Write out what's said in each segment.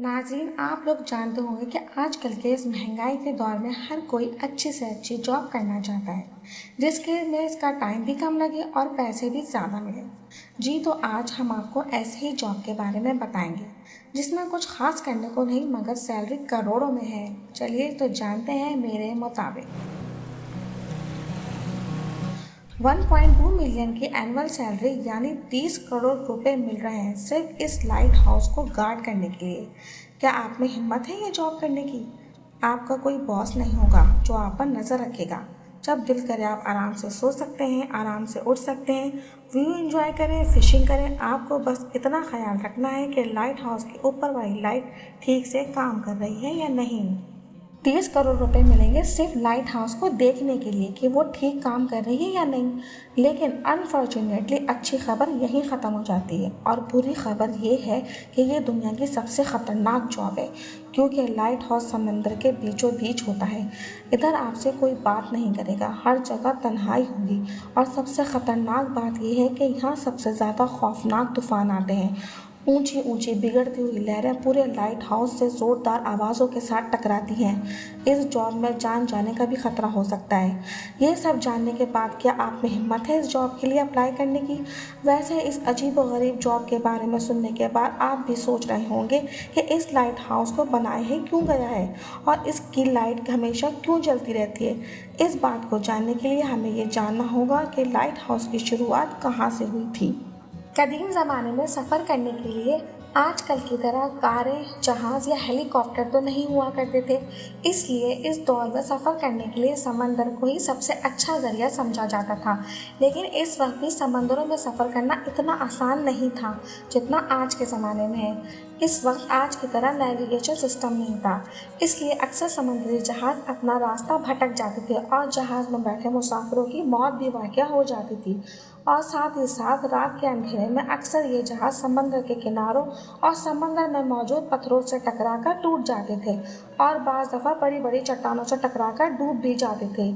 नाज़रीन, आप लोग जानते होंगे कि आजकल के इस महंगाई के दौर में हर कोई अच्छी से अच्छी जॉब करना चाहता है, जिसके में इसका टाइम भी कम लगे और पैसे भी ज़्यादा मिले। जी तो आज हम आपको ऐसे ही जॉब के बारे में बताएंगे, जिसमें कुछ खास करने को नहीं मगर सैलरी करोड़ों में है। चलिए तो जानते हैं मेरे मुताबिक 1.2 मिलियन की एनुअल सैलरी यानी 30 करोड़ रुपए मिल रहे हैं सिर्फ इस लाइट हाउस को गार्ड करने के लिए। क्या आप में हिम्मत है ये जॉब करने की? आपका कोई बॉस नहीं होगा जो आप पर नज़र रखेगा। जब दिल करे आप आराम से सो सकते हैं, आराम से उठ सकते हैं, व्यू एंजॉय करें, फिशिंग करें। आपको बस इतना ख्याल रखना है कि लाइट हाउस के ऊपर वाली लाइट ठीक से काम कर रही है या नहीं। 30 करोड़ रुपए मिलेंगे सिर्फ लाइट हाउस को देखने के लिए कि वो ठीक काम कर रही है या नहीं। लेकिन अनफॉर्चुनेटली अच्छी खबर यहीं ख़त्म हो जाती है और बुरी खबर ये है कि ये दुनिया की सबसे ख़तरनाक जॉब है, क्योंकि लाइट हाउस समंदर के बीचों बीच होता है। इधर आपसे कोई बात नहीं करेगा, हर जगह तन्हाई होगी और सबसे ख़तरनाक बात यह है कि यहाँ सबसे ज़्यादा खौफनाक तूफ़ान आते हैं। ऊंची ऊंची बिगड़ती हुई लहरें पूरे लाइट हाउस से ज़ोरदार आवाज़ों के साथ टकराती हैं। इस जॉब में जान जाने का भी खतरा हो सकता है। ये सब जानने के बाद क्या आप में हिम्मत है इस जॉब के लिए अप्लाई करने की? वैसे इस अजीब व गरीब जॉब के बारे में सुनने के बाद आप भी सोच रहे होंगे कि इस लाइट हाउस को बनाए ही क्यों गया है और इसकी लाइट हमेशा क्यों जलती रहती है। इस बात को जानने के लिए हमें ये जानना होगा कि लाइट हाउस की शुरुआत कहाँ से हुई थी। कदीम ज़माने में सफ़र करने के लिए आजकल की तरह कारें, जहाज़ या हेलीकॉप्टर तो नहीं हुआ करते थे। इसलिए इस दौर में सफ़र करने के लिए समंदर को ही सबसे अच्छा ज़रिया समझा जाता था। लेकिन इस वक्त भी समंदरों में सफ़र करना इतना आसान नहीं था जितना आज के ज़माने में है। इस वक्त आज की तरह नेविगेशन सिस्टम नहीं था, इसलिए अक्सर समुद्री जहाज़ अपना रास्ता भटक जाते थे और जहाज़ में बैठे मुसाफिरों की मौत भी वाक़या हो जाती थी। और साथ ही साथ रात के अंधेरे में अक्सर ये जहाज़ समंदर के किनारों और समंदर में मौजूद पत्थरों से टकराकर टूट जाते थे और बाज़ दफ़ा बड़ी बड़ी चट्टानों से टकराकर डूब भी जाते थे।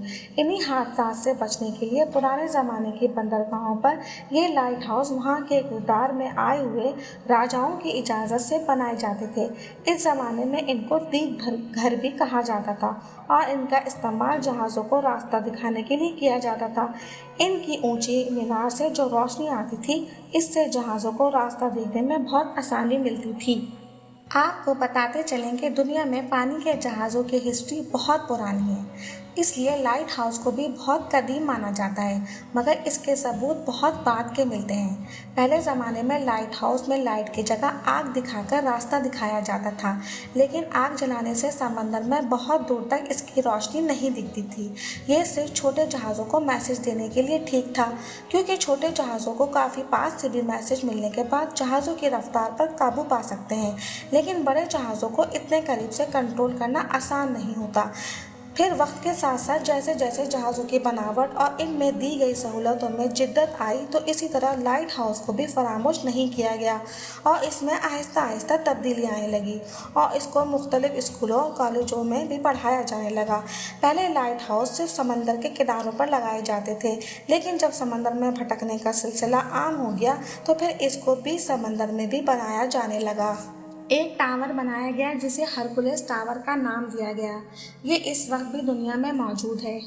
इन्हीं हादसात से बचने के लिए पुराने ज़माने की बंदरगाहों पर ये लाइट हाउस वहाँ के किरदार में आए हुए राजाओं की इजाज़त से बनाए जाते थे। इस ज़माने में इनको दीप घर भी कहा जाता था और इनका इस्तेमाल जहाज़ों को रास्ता दिखाने के लिए किया जाता था। इनकी ऊंची मीनार से जो रोशनी आती थी, इससे जहाज़ों को रास्ता देखने में बहुत आसानी मिलती थी। आपको बताते चलें कि दुनिया में पानी के जहाज़ों की हिस्ट्री बहुत पुरानी है, इसलिए लाइट हाउस को भी बहुत कदीम माना जाता है, मगर इसके सबूत बहुत बाद के मिलते हैं। पहले ज़माने में लाइट हाउस में लाइट की जगह आग दिखाकर रास्ता दिखाया जाता था, लेकिन आग जलाने से समंदर में बहुत दूर तक इसकी रोशनी नहीं दिखती थी। ये सिर्फ छोटे जहाज़ों को मैसेज देने के लिए ठीक था, क्योंकि छोटे जहाज़ों को काफ़ी पास से भी मैसेज मिलने के बाद जहाज़ों की रफ्तार पर काबू पा सकते हैं, लेकिन बड़े जहाज़ों को इतने करीब से कंट्रोल करना आसान नहीं होता। फिर वक्त के साथ साथ जैसे जैसे जहाज़ों की बनावट और इनमें दी गई सहूलतों में जिद्दत आई, तो इसी तरह लाइट हाउस को भी फरामोश नहीं किया गया और इसमें आहिस्ता आहिस्ता तब्दीली आने लगी और इसको मुख्तलिफ स्कूलों और कॉलेजों में भी पढ़ाया जाने लगा। पहले लाइट हाउस सिर्फ समंदर के किनारों पर लगाए जाते थे, लेकिन जब समंदर में भटकने का सिलसिला आम हो गया तो फिर इसको भी समंदर में भी बनाया जाने लगा। एक टावर बनाया गया जिसे हरकुलिस टावर का नाम दिया गया। ये इस वक्त भी दुनिया में मौजूद है।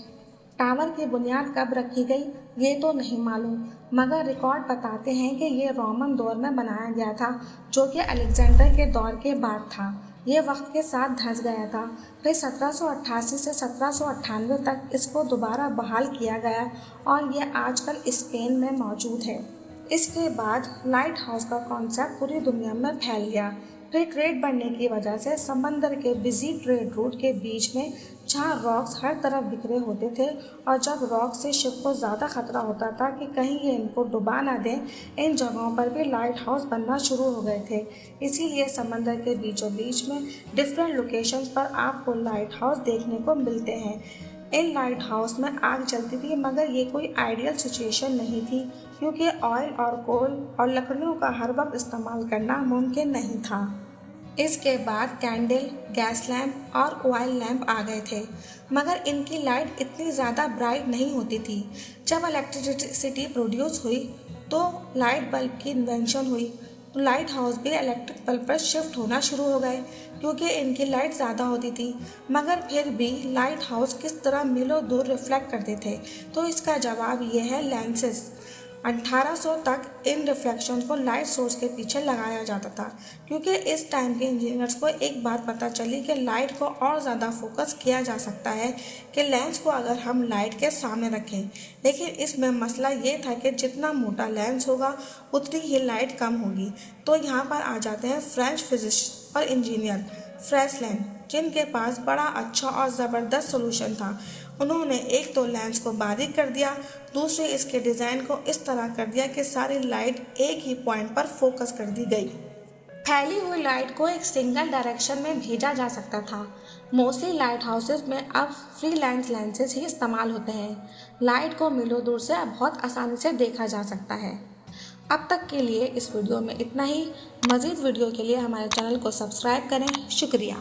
टावर की बुनियाद कब रखी गई ये तो नहीं मालूम, मगर रिकॉर्ड बताते हैं कि ये रोमन दौर में बनाया गया था, जो कि अलेक्जेंडर के दौर के बाद था। ये वक्त के साथ धंस गया था। फिर 1788 से 1798 तक इसको दोबारा बहाल किया गया और ये आजकल स्पेन में मौजूद है। इसके बाद लाइट हाउस का कॉन्सेप्ट पूरी दुनिया में फैल गया। फिर ट्रेड बढ़ने की वजह से समंदर के बिजी ट्रेड रूट के बीच में जहाँ रॉक्स हर तरफ बिखरे होते थे और जब रॉक से शिप को ज़्यादा खतरा होता था कि कहीं ये इनको डुबा ना दें, इन जगहों पर भी लाइट हाउस बनना शुरू हो गए थे। इसीलिए समंदर के बीचों बीच में डिफरेंट लोकेशंस पर आपको लाइट हाउस देखने को मिलते हैं। इन लाइट हाउस में आग जलती थी, मगर ये कोई आइडियल सिचुएशन नहीं थी, क्योंकि ऑयल और कोल और लकड़ियों का हर वक्त इस्तेमाल करना मुमकिन नहीं था। इसके बाद कैंडल, गैस लैंप और ऑयल लैंप आ गए थे, मगर इनकी लाइट इतनी ज़्यादा ब्राइट नहीं होती थी। जब इलेक्ट्रिसिटी प्रोड्यूस हुई तो लाइट बल्ब की इन्वेंशन हुई। तो लाइट हाउस भी इलेक्ट्रिक बल्ब पर शिफ्ट होना शुरू हो गए क्योंकि इनकी लाइट ज़्यादा होती थी। मगर फिर भी लाइट हाउस किस तरह मीलों दूर रिफ्लेक्ट करते थे? तो इसका जवाब ये है लेंसेज। 1800 तक इन रिफ्लेक्शन को लाइट सोर्स के पीछे लगाया जाता था क्योंकि इस टाइम के इंजीनियर्स को एक बात पता चली कि लाइट को और ज़्यादा फोकस किया जा सकता है कि लेंस को अगर हम लाइट के सामने रखें। लेकिन इसमें मसला ये था कि जितना मोटा लेंस होगा उतनी ही लाइट कम होगी। तो यहाँ पर आ जाते हैं फ्रेंच फिजिसिस्ट और इंजीनियर फ्रेसलैंड, जिनके पास बड़ा अच्छा और ज़बरदस्त सोल्यूशन था। उन्होंने एक तो लेंस को बारीक कर दिया, दूसरे इसके डिज़ाइन को इस तरह कर दिया कि सारी लाइट एक ही पॉइंट पर फोकस कर दी गई। फैली हुई लाइट को एक सिंगल डायरेक्शन में भेजा जा सकता था। मोस्टली लाइट हाउसेज में अब फ्री लेंसेज ही इस्तेमाल होते हैं। लाइट को मीलों दूर से बहुत आसानी से देखा जा सकता है। अब तक के लिए इस वीडियो में इतना ही। मज़ीद वीडियो के लिए हमारे चैनल को सब्सक्राइब करें। शुक्रिया।